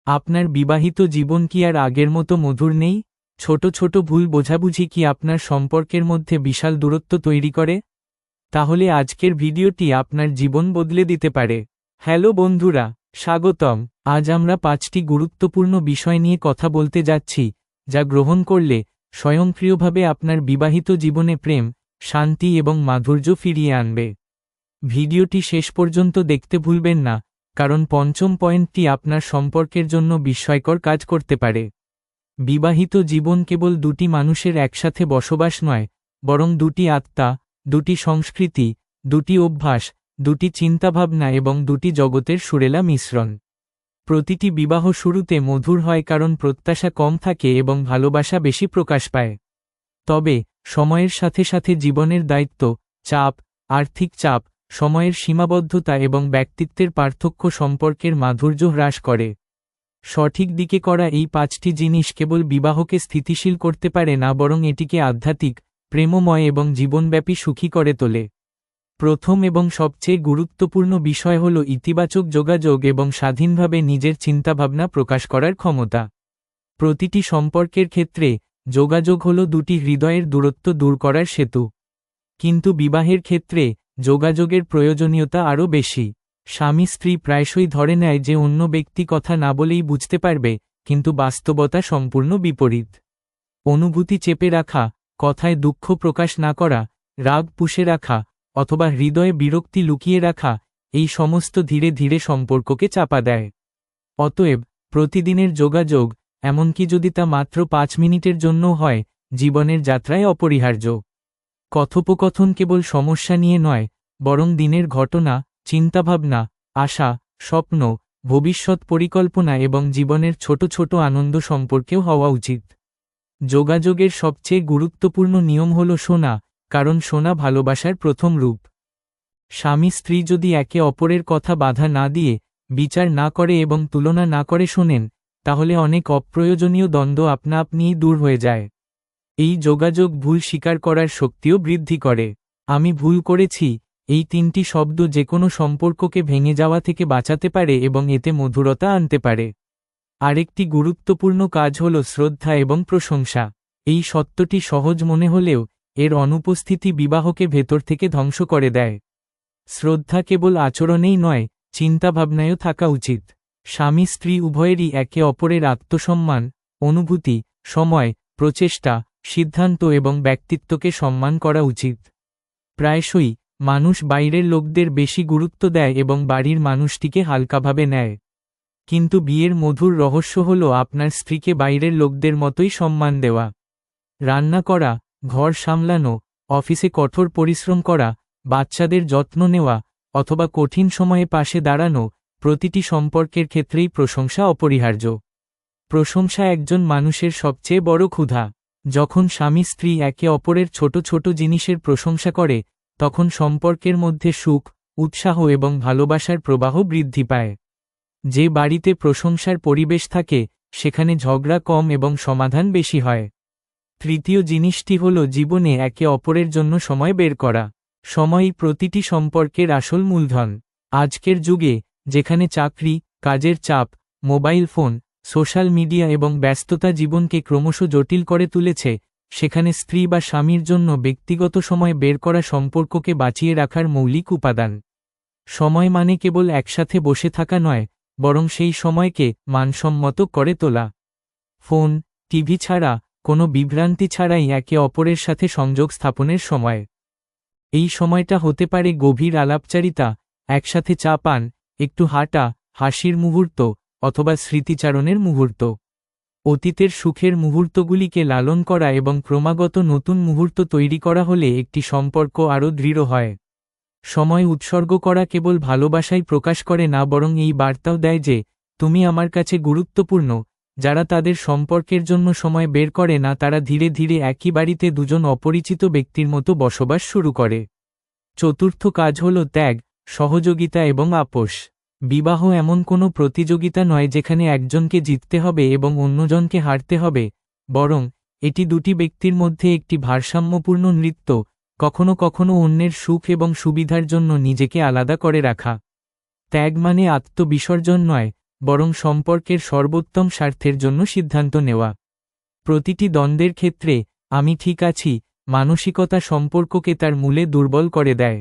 আপনার বিবাহিত জীবন কি আর আগের মতো মধুর নেই? ছোট ছোট ভুল বোঝাবুঝি কি আপনার সম্পর্কের মধ্যে বিশাল দূরত্ব তৈরি করে? তাহলে আজকের ভিডিওটি আপনার জীবন বদলে দিতে পারে। হ্যালো বন্ধুরা, স্বাগতম। আজ আমরা 5টি গুরুত্বপূর্ণ বিষয় নিয়ে কথা বলতে যাচ্ছি, যা গ্রহণ করলে স্বয়ংক্রিয়ভাবে আপনার বিবাহিত জীবনে প্রেম, শান্তি এবং মাধুর্য ফিরিয়ে আনবে। ভিডিওটি শেষ পর্যন্ত দেখতে ভুলবেন না, কারণ পঞ্চম পয়েন্টটি আপনার সম্পর্কের জন্য বিস্ময়কর কাজ করতে পারে। বিবাহিত জীবন কেবল দুটি মানুষের একসাথে বসবাস নয়, বরং দুটি আত্মা, দুটি সংস্কৃতি, দুটি অভ্যাস, দুটি চিন্তাভাবনা এবং দুটি জগতের সুরেলা মিশ্রণ। প্রতিটি বিবাহ শুরুতে মধুর হয় কারণ প্রত্যাশা কম থাকে এবং ভালোবাসা বেশি প্রকাশ পায়। তবে সময়ের সাথে সাথে জীবনের দায়িত্ব, চাপ, আর্থিক চাপ, সময়ের সীমাবদ্ধতা এবং ব্যক্তিত্বের পার্থক্য সম্পর্কের মাধুর্য হ্রাস করে। সঠিক দিকে করা এই 5টি জিনিস কেবল বিবাহকে স্থিতিশীল করতে পারে না, বরং এটিকে আধ্যাত্মিক, প্রেমময় এবং জীবনব্যাপী সুখী করে তোলে। প্রথম এবং সবচেয়ে গুরুত্বপূর্ণ বিষয় হল ইতিবাচক যোগাযোগ এবং স্বাধীনভাবে নিজের চিন্তাভাবনা প্রকাশ করার ক্ষমতা। প্রতিটি সম্পর্কের ক্ষেত্রে যোগাযোগ হল দুটি হৃদয়ের দূরত্ব দূর করার সেতু। কিন্তু বিবাহের ক্ষেত্রে যোগাযোগের প্রয়োজনীয়তা আরও বেশি। স্বামী স্ত্রী প্রায়শই ধরে নেয় যে অন্য ব্যক্তি কথা না বলেই বুঝতে পারবে, কিন্তু বাস্তবতা সম্পূর্ণ বিপরীত। অনুভূতি চেপে রাখা, কথায় দুঃখ প্রকাশ না করা, রাগ পুষে রাখা, অথবা হৃদয়ে বিরক্তি লুকিয়ে রাখা, এই সমস্ত ধীরে ধীরে সম্পর্ককে চাপা দেয়। অতএব প্রতিদিনের যোগাযোগ, এমনকি যদি তা মাত্র 5 মিনিটের জন্যও হয়, জীবনের যাত্রায় অপরিহার্য। কথোপকথন কেবল সমস্যা নিয়ে নয়, বরং দিনের ঘটনা, চিন্তাভাবনা, আশা, স্বপ্ন, ভবিষ্যৎ পরিকল্পনা এবং জীবনের ছোট ছোট আনন্দ সম্পর্কেও হওয়া উচিত। যোগাযোগের সবচেয়ে গুরুত্বপূর্ণ নিয়ম হল শোনা, কারণ শোনা ভালোবাসার প্রথম রূপ। স্বামী স্ত্রী যদি একে অপরের কথা বাধা না দিয়ে, বিচার না করে এবং তুলনা না করে শোনেন, তাহলে অনেক অপ্রয়োজনীয় দ্বন্দ্ব আপনা আপনিই দূর হয়ে যায়। এই যোগাযোগ ভুল স্বীকার করার শক্তিও বৃদ্ধি করে। আমি ভুল করেছি, এই 3টি শব্দ যেকোনো সম্পর্ককে ভেঙে যাওয়া থেকে বাঁচাতে পারে এবং এতে মধুরতা আনতে পারে। আরেকটি গুরুত্বপূর্ণ কাজ হল শ্রদ্ধা এবং প্রশংসা। এই সত্যটি সহজ মনে হলেও এর অনুপস্থিতি বিবাহকে ভেতর থেকে ধ্বংস করে দেয়। শ্রদ্ধা কেবল আচরণেই নয়, চিন্তাভাবনায়ও থাকা উচিত। স্বামী স্ত্রী উভয়েরই একে অপরের আত্মসম্মান, অনুভূতি, সময়, প্রচেষ্টা, সিদ্ধান্ত এবং ব্যক্তিত্বকে সম্মান করা উচিত। প্রায়শই মানুষ বাইরের লোকদের বেশি গুরুত্ব দেয় এবং বাড়ির মানুষটিকে হালকাভাবে নেয়। কিন্তু বিয়ের মধুর রহস্য হল আপনার স্ত্রীকে বাইরের লোকদের মতোই সম্মান দেওয়া। রান্না করা, ঘর সামলানো, অফিসে কঠোর পরিশ্রম করা, বাচ্চাদের যত্ন নেওয়া, অথবা কঠিন সময়ে পাশে দাঁড়ানো, প্রতিটি সম্পর্কের ক্ষেত্রেই প্রশংসা অপরিহার্য। প্রশংসা একজন মানুষের সবচেয়ে বড় ক্ষুধা। যখন স্বামী স্ত্রী একে অপরের ছোট ছোট জিনিসের প্রশংসা করে, তখন সম্পর্কের মধ্যে সুখ, উৎসাহ এবং ভালোবাসার প্রবাহ বৃদ্ধি পায়। যে বাড়িতে প্রশংসার পরিবেশ থাকে, সেখানে ঝগড়া কম এবং সমাধান বেশি হয়। তৃতীয় জিনিসটি হল জীবনে একে অপরের জন্য সময় বের করা। সময়ই প্রতিটি সম্পর্কের আসল মূলধন। আজকের যুগে, যেখানে চাকরি, কাজের চাপ, মোবাইল ফোন, সোশ্যাল মিডিয়া এবং ব্যস্ততা জীবনকে ক্রমশ জটিল করে তুলেছে, সেখানে স্ত্রী বা স্বামীর জন্য ব্যক্তিগত সময় বের করা সম্পর্ককে বাঁচিয়ে রাখার মৌলিক উপাদান। সময় মানে কেবল একসাথে বসে থাকা নয়, বরং সেই সময়কে মানসম্মত করে তোলা। ফোন, টিভি ছাড়া, কোনো বিভ্রান্তি ছাড়াই একে অপরের সাথে সংযোগ স্থাপনের সময়। এই সময়টা হতে পারে গভীর আলাপচারিতা, একসাথে চা পান, একটু হাঁটা, হাসির মুহূর্ত, অথবা স্মৃতিচারণের মুহূর্ত। অতীতের সুখের মুহূর্তগুলিকে লালন করা এবং ক্রমাগত নতুন মুহূর্ত তৈরি করা হলে একটি সম্পর্ক আরও দৃঢ় হয়। সময় উৎসর্গ করা কেবল ভালোবাসাই প্রকাশ করে না, বরং এই বার্তাও দেয় যে তুমি আমার কাছে গুরুত্বপূর্ণ। যারা তাদের সম্পর্কের জন্য সময় বের করে না, তারা ধীরে ধীরে একই বাড়িতে দুজন অপরিচিত ব্যক্তির মতো বসবাস শুরু করে। চতুর্থ কাজ হল ত্যাগ, সহযোগিতা এবং আপোষ। বিবাহ এমন কোনো প্রতিযোগিতা নয় যেখানে একজনকে জিততে হবে এবং অন্যজনকে হারতে হবে, বরং এটি দুটি ব্যক্তির মধ্যে একটি ভারসাম্যপূর্ণ নৃত্য। কখনো কখনো অন্যের সুখ এবং সুবিধার জন্য নিজেকে আলাদা করে রাখা। ত্যাগ মানে আত্মবিসর্জন নয়, বরং সম্পর্কের সর্বোত্তম স্বার্থের জন্য সিদ্ধান্ত নেওয়া। প্রতিটি দ্বন্দ্বের ক্ষেত্রে আমি ঠিক আছি মানসিকতা সম্পর্ককে তার মূলে দুর্বল করে দেয়।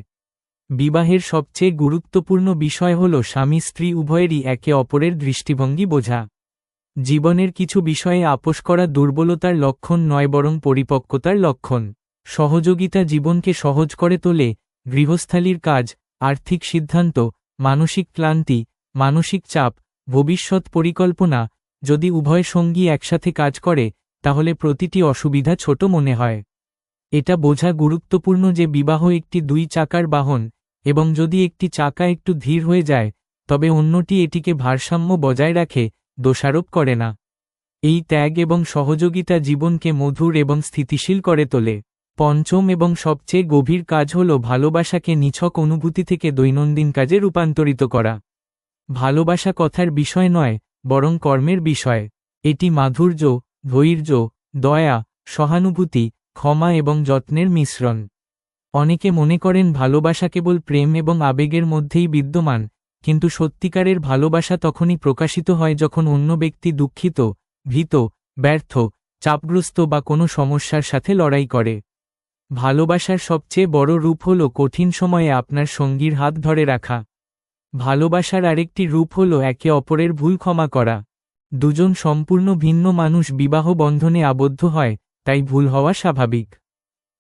বিবাহের সবচেয়ে গুরুত্বপূর্ণ বিষয় হল স্বামী স্ত্রী উভয়েরই একে অপরের দৃষ্টিভঙ্গি বোঝা। জীবনের কিছু বিষয়ে আপোষ করা দুর্বলতার লক্ষণ নয়, বরং পরিপক্কতার লক্ষণ। সহযোগিতা জীবনকে সহজ করে তোলে। গৃহস্থালির কাজ, আর্থিক সিদ্ধান্ত, মানসিক ক্লান্তি, মানসিক চাপ, ভবিষ্যৎ পরিকল্পনা, যদি উভয় সঙ্গী একসাথে কাজ করে তাহলে প্রতিটি অসুবিধা ছোট মনে হয়। এটা বোঝা গুরুত্বপূর্ণ যে বিবাহ একটি দুই চাকার বাহন, এবং যদি একটি চাকা একটু ধীর হয়ে যায় তবে অন্যটি এটিকে ভারসাম্য বজায় রাখে, দোষারোপ করে না। এই ত্যাগ এবং সহযোগিতা জীবনকে মধুর এবং স্থিতিশীল করে তোলে। পঞ্চম এবং সবচেয়ে গভীর কাজ হল ভালোবাসাকে নিছক অনুভূতি থেকে দৈনন্দিন কাজে রূপান্তরিত করা। ভালোবাসা কথার বিষয় নয়, বরং কর্মের বিষয়। এটি মাধুর্য, ধৈর্য, দয়া, সহানুভূতি, ক্ষমা এবং যত্নের মিশ্রণ। অনেকে মনে করেন ভালোবাসা কেবল প্রেম এবং আবেগের মধ্যেই বিদ্যমান, কিন্তু সত্যিকারের ভালোবাসা তখনই প্রকাশিত হয় যখন অন্য ব্যক্তি দুঃখিত, ভীত, ব্যর্থ, চাপগ্রস্ত বা কোনো সমস্যার সাথে লড়াই করে। ভালোবাসার সবচেয়ে বড় রূপ হল কঠিন সময়ে আপনার সঙ্গীর হাত ধরে রাখা। ভালোবাসার আরেকটি রূপ হল একে অপরের ভুল ক্ষমা করা। দুজন সম্পূর্ণ ভিন্ন মানুষ বিবাহ বন্ধনে আবদ্ধ হয়, তাই ভুল হওয়া স্বাভাবিক।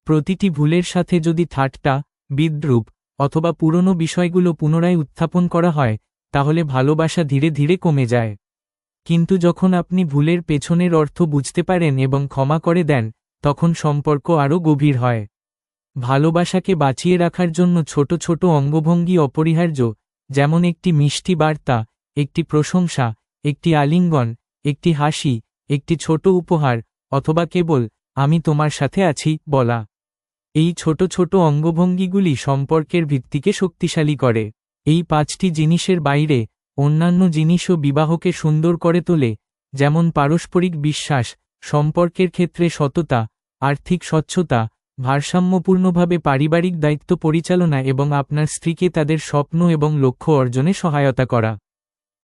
প্রতিটি ভুলের সাথে যদি ঠাট্টা, বিদ্রূপ অথবা পুরনো বিষয়গুলো পুনরায় উত্থাপন করা হয় তাহলে ভালোবাসা ধীরে ধীরে কমে যায়। কিন্তু যখন আপনি ভুলের পেছনের অর্থ বুঝতে পারেন এবং ক্ষমা করে দেন, তখন সম্পর্ক আরও গভীর হয়। ভালোবাসাকে বাঁচিয়ে রাখার জন্য ছোট ছোট অঙ্গভঙ্গি অপরিহার্য, যেমন একটি মিষ্টি বার্তা, একটি প্রশংসা, একটি আলিঙ্গন, একটি হাসি, একটি ছোট উপহার, অথবা কেবল আমি তোমার সাথে আছি বলা। এই ছোট ছোট অঙ্গভঙ্গিগুলি সম্পর্কের ভিত্তিকে শক্তিশালী করে। এই 5টি জিনিসের বাইরে অন্যান্য জিনিসও বিবাহকে সুন্দর করে তোলে, যেমন পারস্পরিক বিশ্বাস, সম্পর্কের ক্ষেত্রে সততা, আর্থিক স্বচ্ছতা, ভারসাম্যপূর্ণভাবে পারিবারিক দায়িত্ব পরিচালনা এবং আপনার স্ত্রীকে তাদের স্বপ্ন এবং লক্ষ্য অর্জনে সহায়তা করা।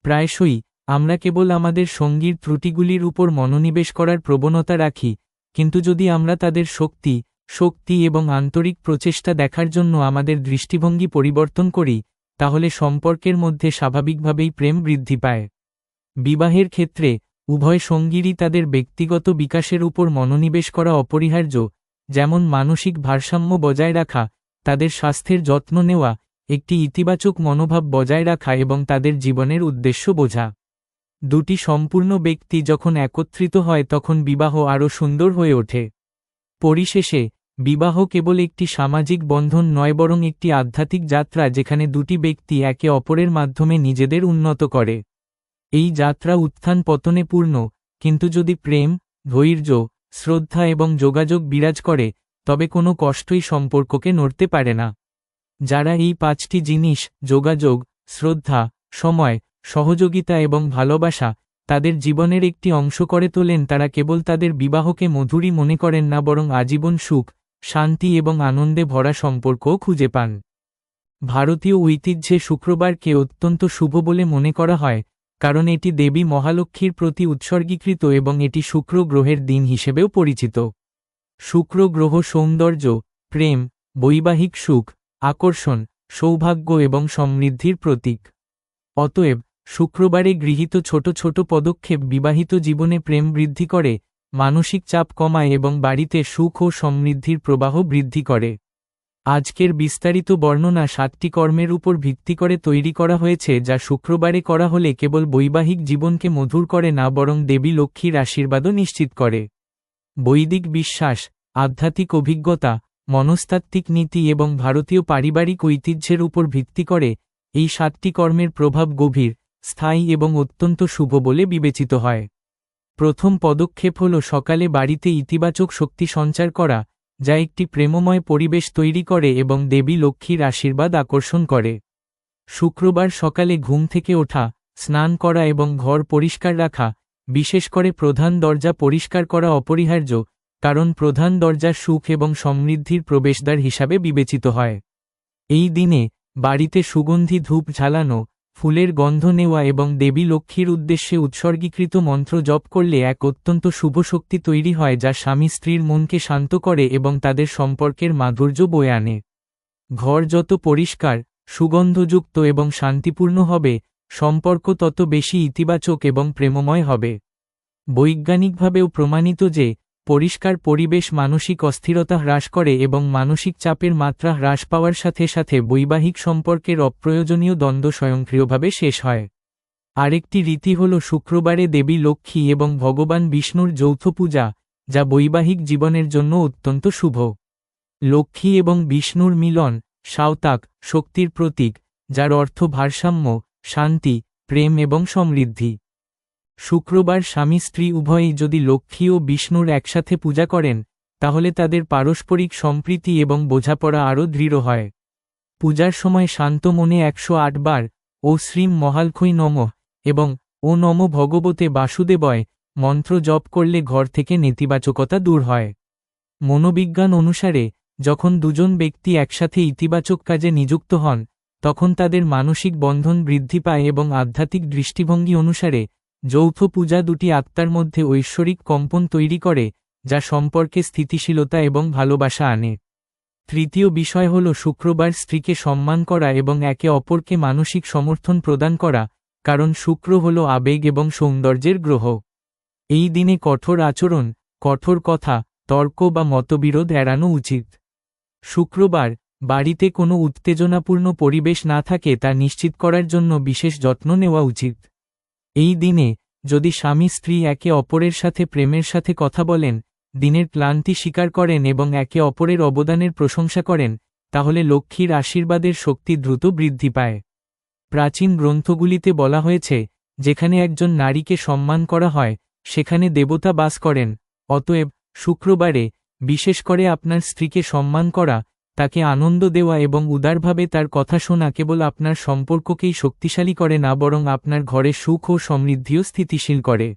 প্রায়শই আমরা কেবল আমাদের সঙ্গীর ত্রুটিগুলির উপর মনোনিবেশ করার প্রবণতা রাখি, কিন্তু যদি আমরা তাদের শক্তি এবং আন্তরিক প্রচেষ্টা দেখার জন্য আমাদের দৃষ্টিভঙ্গি পরিবর্তন করি, তাহলে সম্পর্কের মধ্যে স্বাভাবিকভাবেই প্রেম বৃদ্ধি পায়। বিবাহের ক্ষেত্রে উভয় সঙ্গীরই তাদের ব্যক্তিগত বিকাশের উপর মনোনিবেশ করা অপরিহার্য, যেমন মানসিক ভারসাম্য বজায় রাখা, তাদের স্বাস্থ্যের যত্ন নেওয়া, একটি ইতিবাচক মনোভাব বজায় রাখা এবং তাদের জীবনের উদ্দেশ্য বোঝা। দুটি সম্পূর্ণ ব্যক্তি যখন একত্রিত হয় তখন বিবাহ আরও সুন্দর হয়ে ওঠে। পরিশেষে বিবাহ কেবল একটি সামাজিক বন্ধন নয়, বরং একটি আধ্যাত্মিক যাত্রা যেখানে দুটি ব্যক্তি একে অপরের মাধ্যমে নিজেদের উন্নত করে। এই যাত্রা উত্থান পতনে পূর্ণ, কিন্তু যদি প্রেম, ধৈর্য, শ্রদ্ধা এবং যোগাযোগ বিরাজ করে তবে কোনো কষ্টই সম্পর্ককে নড়তে পারে না। যারা এই 5টি জিনিস যোগাযোগ, শ্রদ্ধা, সময়, সহযোগিতা এবং ভালোবাসা তাদের জীবনের একটি অংশ করে তোলেন, তারা কেবল তাদের বিবাহকে মধুরই মনে করেন না, বরং আজীবন সুখ, শান্তি এবং আনন্দে ভরা সম্পর্কও খুঁজে পান। ভারতীয় ঐতিহ্যে শুক্রবারকে অত্যন্ত শুভ বলে মনে করা হয়, কারণ এটি দেবী মহালক্ষ্মীর প্রতি উৎসর্গীকৃত এবং এটি শুক্র গ্রহের দিন হিসেবেও পরিচিত। শুক্র গ্রহ সৌন্দর্য, প্রেম, বৈবাহিক সুখ, আকর্ষণ, সৌভাগ্য এবং সমৃদ্ধির প্রতীক। অতএব শুক্রবারে গৃহীত ছোট ছোট পদক্ষেপ বিবাহিত জীবনে প্রেম বৃদ্ধি করে, মানসিক চাপ কমায় এবং বাড়িতে সুখ ও সমৃদ্ধির প্রবাহ বৃদ্ধি করে। আজকের বিস্তারিত বর্ণনা 7টি কর্মের উপর ভিত্তি করে তৈরি করা হয়েছে, যা শুক্রবারে করা হলে কেবল বৈবাহিক জীবনকে মধুর করে না, বরং দেবী লক্ষ্মীর আশীর্বাদও নিশ্চিত করে। বৈদিক বিশ্বাস, আধ্যাত্মিক অভিজ্ঞতা, মনস্তাত্ত্বিক নীতি এবং ভারতীয় পারিবারিক ঐতিহ্যের উপর ভিত্তি করে এই 7টি কর্মের প্রভাব গভীর, স্থায়ী এবং অত্যন্ত শুভ বলে বিবেচিত হয়। প্রথম পদক্ষেপ হল সকালে বাড়িতে ইতিবাচক শক্তি সঞ্চার করা, যা একটি প্রেমময় পরিবেশ তৈরি করে এবং দেবী লক্ষ্মীর আশীর্বাদ আকর্ষণ করে। শুক্রবার সকালে ঘুম থেকে ওঠা, স্নান করা এবং ঘর পরিষ্কার রাখা, বিশেষ করে প্রধান দরজা পরিষ্কার করা অপরিহার্য, কারণ প্রধান দরজা সুখ এবং সমৃদ্ধির প্রবেশদ্বার হিসাবে বিবেচিত হয়। এই দিনে বাড়িতে সুগন্ধি ধূপ জ্বালানো, ফুলের গন্ধ নেওয়া এবং দেবী লক্ষ্মীর উদ্দেশ্যে উৎসর্গীকৃত মন্ত্র জপ করলে এক অত্যন্ত শুভ শক্তি তৈরি হয় যা স্বামী স্ত্রীর মনকে শান্ত করে এবং তাদের সম্পর্কের মাধুর্য বয়ে আনে। ঘর যত পরিষ্কার, সুগন্ধযুক্ত এবং শান্তিপূর্ণ হবে, সম্পর্ক তত বেশি ইতিবাচক এবং প্রেমময় হবে। বৈজ্ঞানিকভাবেও প্রমাণিত যে পরিষ্কার পরিবেশ মানসিক অস্থিরতা হ্রাস করে এবং মানসিক চাপের মাত্রা হ্রাস পাওয়ার সাথে সাথে বৈবাহিক সম্পর্কের অপ্রয়োজনীয় দ্বন্দ্ব স্বয়ংক্রিয়ভাবে শেষ হয়। আরেকটি রীতি হল শুক্রবারে দেবী লক্ষ্মী এবং ভগবান বিষ্ণুর যৌথ পূজা, যা বৈবাহিক জীবনের জন্য অত্যন্ত শুভ। লক্ষ্মী এবং বিষ্ণুর মিলন, সাওতাক, শক্তির প্রতীক, যার অর্থ ভারসাম্য, শান্তি, প্রেম এবং সমৃদ্ধি। শুক্রবার স্বামী স্ত্রী উভয়েই যদি লক্ষ্মী ও বিষ্ণুর একসাথে পূজা করেন, তাহলে তাদের পারস্পরিক সম্প্রীতি এবং বোঝাপড়া আরও দৃঢ় হয়। পূজার সময় শান্ত মনে 108 বার ও শ্রীম মহালক্ষ্মী নমঃ এবং ও নম ভগবতে বাসুদেবয় মন্ত্র জপ করলে ঘর থেকে নেতিবাচকতা দূর হয়। মনোবিজ্ঞান অনুসারে যখন দুজন ব্যক্তি একসাথে ইতিবাচক কাজে নিযুক্ত হন, তখন তাদের মানসিক বন্ধন বৃদ্ধি পায় এবং আধ্যাত্মিক দৃষ্টিভঙ্গি অনুসারে যৌথ পূজা দুটি আত্মার মধ্যে ঐশ্বরিক কম্পন তৈরি করে, যা সম্পর্কে স্থিতিশীলতা এবং ভালোবাসা আনে। তৃতীয় বিষয় হল শুক্রবার স্ত্রীকে সম্মান করা এবং একে অপরকে মানসিক সমর্থন প্রদান করা, কারণ শুক্র হল আবেগ এবং সৌন্দর্যের গ্রহ। এই দিনে কঠোর আচরণ, কঠোর কথা, তর্ক বা মতবিরোধ এড়ানো উচিত। শুক্রবার বাড়িতে কোনো উত্তেজনাপূর্ণ পরিবেশ না থাকে তা নিশ্চিত করার জন্য বিশেষ যত্ন নেওয়া উচিত। এই দিনে যদি স্বামী স্ত্রী একে অপরের সাথে প্রেমের সাথে কথা বলেন, দিনের ক্লান্তি স্বীকার করেন এবং একে অপরের অবদানের প্রশংসা করেন, তাহলে লক্ষ্মীর আশীর্বাদের শক্তি দ্রুত বৃদ্ধি পায়। প্রাচীন গ্রন্থগুলিতে বলা হয়েছে, যেখানে একজন নারীকে সম্মান করা হয়, সেখানে দেবতা বাস করেন। অতএব শুক্রবারে বিশেষ করে আপনার স্ত্রীকে সম্মান করা, তাকে আনন্দ দেওয়া এবং উদারভাবে তার কথা শোনা কেবল আপনার সম্পর্ককেই শক্তিশালী করে না, বরং আপনার ঘরে সুখ ও সমৃদ্ধিও স্থিতিশীল করে।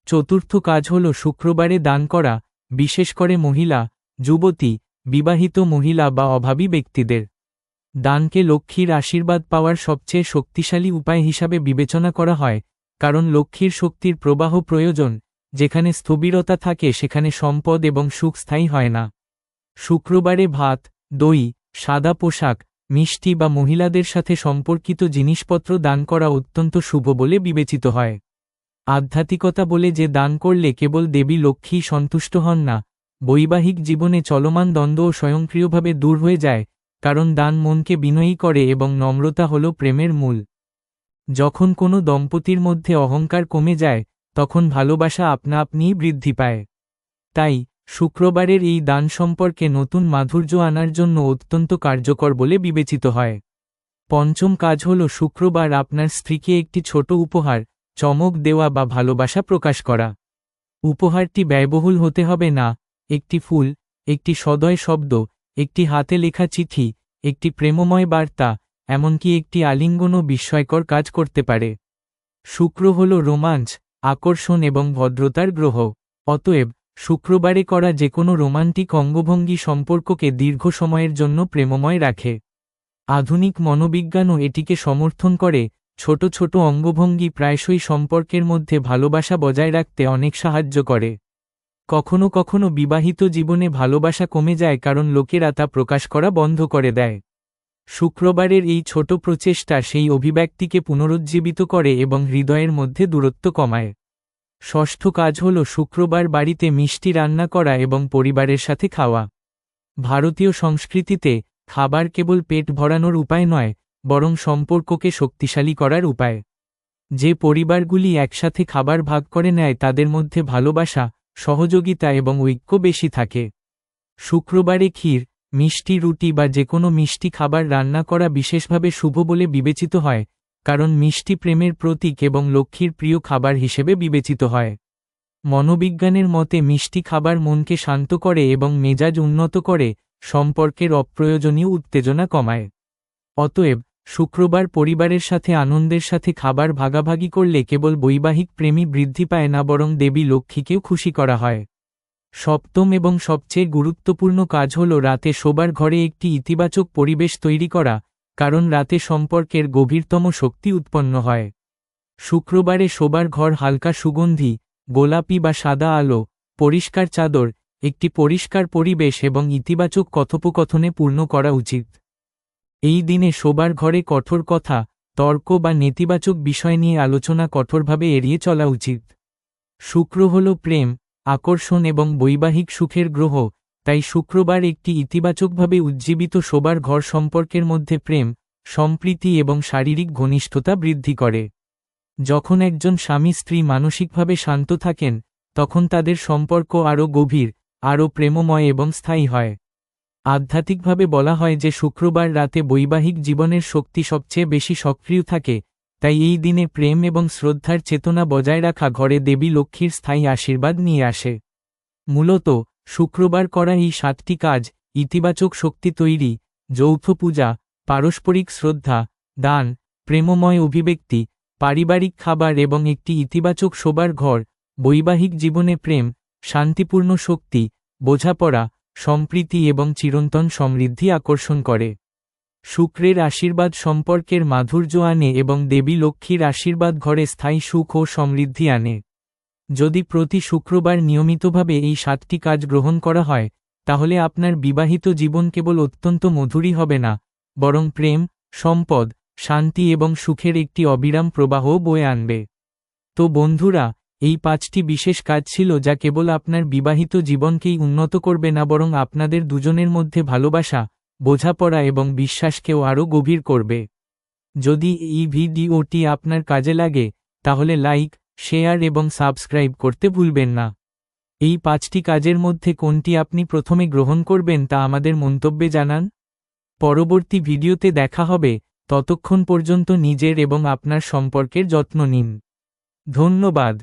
চতুর্থ কাজ হল শুক্রবারে দান করা, বিশেষ করে মহিলা, যুবতী, বিবাহিত মহিলা বা অভাবী ব্যক্তিদের। দানকে লক্ষ্মীর আশীর্বাদ পাওয়ার সবচেয়ে শক্তিশালী উপায় হিসাবে বিবেচনা করা হয়, কারণ লক্ষ্মীর শক্তির প্রবাহ প্রয়োজন। যেখানে স্থবিরতা থাকে সেখানে সম্পদ এবং সুখ স্থায়ী হয় না। শুক্রবারে ভাত, দই, সাদা পোশাক, মিষ্টি বা মহিলাদের সাথে সম্পর্কিত জিনিসপত্র দান করা অত্যন্ত শুভ বলে বিবেচিত হয়। আধ্যাত্মিকতা বলে যে দান করলে কেবল দেবী লক্ষ্মী সন্তুষ্ট হন না, বৈবাহিক জীবনে চলমান দ্বন্দ্বও স্বয়ংক্রিয়ভাবে দূর হয়ে যায়, কারণ দান মনকে বিনয়ী করে এবং নম্রতা হল প্রেমের মূল। যখন কোনো দম্পতির মধ্যে অহংকার কমে যায়, তখন ভালোবাসা আপনা আপনিই বৃদ্ধি পায়। তাই শুক্রবারের এই দান সম্পর্কে নতুন মাধুর্য আনার জন্য অত্যন্ত কার্যকর বলে বিবেচিত হয়। পঞ্চম কাজ হল শুক্রবার আপনার স্ত্রীকে একটি ছোট উপহার, চমক দেওয়া বা ভালোবাসা প্রকাশ করা। উপহারটি ব্যয়বহুল হতে হবে না। একটি ফুল, একটি সদয় শব্দ, একটি হাতে লেখা চিঠি, একটি প্রেমময় বার্তা, এমনকি একটি আলিঙ্গনও বিস্ময়কর কাজ করতে পারে। শুক্র হল রোমাঞ্চ, আকর্ষণ এবং ভদ্রতার গ্রহ। অতএব শুক্রবারে করা যেকোনো রোমান্টিক অঙ্গভঙ্গি সম্পর্ককে দীর্ঘ সময়ের জন্য প্রেমময় রাখে। আধুনিক মনোবিজ্ঞানও এটিকে সমর্থন করে। ছোট ছোট অঙ্গভঙ্গি প্রায়শই সম্পর্কের মধ্যে ভালোবাসা বজায় রাখতে অনেক সাহায্য করে। কখনো কখনো বিবাহিত জীবনে ভালোবাসা কমে যায় কারণ লোকেরা তা প্রকাশ করা বন্ধ করে দেয়। শুক্রবারের এই ছোট প্রচেষ্টা সেই অভিব্যক্তিকে পুনরুজ্জীবিত করে এবং হৃদয়ের মধ্যে দূরত্ব কমায়। ষষ্ঠ কাজ হল শুক্রবার বাড়িতে মিষ্টি রান্না করা এবং পরিবারের সাথে খাওয়া। ভারতীয় সংস্কৃতিতে খাবার কেবল পেট ভরানোর উপায় নয়, বরং সম্পর্ককে শক্তিশালী করার উপায়। যে পরিবারগুলি একসাথে খাবার ভাগ করে নেয় তাদের মধ্যে ভালোবাসা, সহযোগিতা এবং ঐক্য বেশি থাকে। শুক্রবারে ক্ষীর, মিষ্টি রুটি বা যেকোনো মিষ্টি খাবার রান্না করা বিশেষভাবে শুভ বলে বিবেচিত হয়, কারণ মিষ্টি প্রেমের প্রতীক এবং লক্ষ্মীর প্রিয় খাবার হিসেবে বিবেচিত হয়। মনোবিজ্ঞানের মতে মিষ্টি খাবার মনকে শান্ত করে এবং মেজাজ উন্নত করে, সম্পর্কের অপ্রয়োজনীয় উত্তেজনা কমায়। অতএব শুক্রবার পরিবারের সাথে আনন্দের সাথে খাবার ভাগাভাগি করলে কেবল বৈবাহিক প্রেমই বৃদ্ধি পায় না, বরং দেবী লক্ষ্মীকেও খুশি করা হয়। সপ্তম এবং সবচেয়ে গুরুত্বপূর্ণ কাজ হল রাতে শোবার ঘরে একটি ইতিবাচক পরিবেশ তৈরি করা, কারণ রাতে সম্পর্কের গভীরতম শক্তি উৎপন্ন হয়। শুক্রবারে শোবার ঘর হালকা সুগন্ধি, গোলাপি বা সাদা আলো, পরিষ্কার চাদর, একটি পরিষ্কার পরিবেশ এবং ইতিবাচক কথোপকথনে পূর্ণ করা উচিত। এই দিনে শোবার ঘরে কঠোর কথা, তর্ক বা নেতিবাচক বিষয় নিয়ে আলোচনা কঠোরভাবে এড়িয়ে চলা উচিত। শুক্র হল প্রেম, আকর্ষণ এবং বৈবাহিক সুখের গ্রহ, তাই শুক্রবার একটি ইতিবাচকভাবে উজ্জীবিত শোবার ঘর সম্পর্কের মধ্যে প্রেম, সম্প্রীতি এবং শারীরিক ঘনিষ্ঠতা বৃদ্ধি করে। যখন একজন স্বামী স্ত্রী মানসিকভাবে শান্ত থাকেন, তখন তাদের সম্পর্ক আরও গভীর, আরও প্রেমময় এবং স্থায়ী হয়। আধ্যাত্মিকভাবে বলা হয় যে শুক্রবার রাতে বৈবাহিক জীবনের শক্তি সবচেয়ে বেশি সক্রিয় থাকে, তাই এই দিনে প্রেম এবং শ্রদ্ধার চেতনা বজায় রাখা ঘরে দেবী লক্ষ্মীর স্থায়ী আশীর্বাদ নিয়ে আসে। মূলত শুক্রবার করা এই 7টি কাজ, ইতিবাচক শক্তি তৈরি, যৌথ পূজা, পারস্পরিক শ্রদ্ধা, দান, প্রেমময় অভিব্যক্তি, পারিবারিক খাবার এবং একটি ইতিবাচক শোবার ঘর, বৈবাহিক জীবনে প্রেম, শান্তিপূর্ণ শক্তি, বোঝাপড়া, সম্প্রীতি এবং চিরন্তন সমৃদ্ধি আকর্ষণ করে। শুক্রের আশীর্বাদ সম্পর্কের মাধুর্য আনে এবং দেবী লক্ষ্মীর আশীর্বাদ ঘরে স্থায়ী সুখ ও সমৃদ্ধি আনে। যদি প্রতি শুক্রবার নিয়মিতভাবে এই 7টি কাজ গ্রহণ করা হয়, তাহলে আপনার বিবাহিত জীবন কেবল অত্যন্ত মধুরই হবে না, বরং প্রেম, সম্পদ, শান্তি এবং সুখের একটি অবিরাম প্রবাহ বয়ে আনবে। তো বন্ধুরা, এই 5টি বিশেষ কাজ ছিল যা কেবল আপনার বিবাহিত জীবনকেই উন্নত করবে না, বরং আপনাদের দুজনের মধ্যে ভালোবাসা, বোঝাপড়া এবং বিশ্বাসকেও আরও গভীর করবে। যদি এই ভিডিওটি আপনার কাজে লাগে, তাহলে লাইক, শেয়ার এবং সাবস্ক্রাইব করতে ভুলবেন না। এই 5টি কাজের মধ্যে কোনটি আপনি প্রথমে গ্রহণ করবেন তা আমাদের মন্তব্যে জানান। পরবর্তী ভিডিওতে দেখা হবে, ততক্ষণ পর্যন্ত নিজের এবং আপনার সম্পর্কের যত্ন নিন। ধন্যবাদ।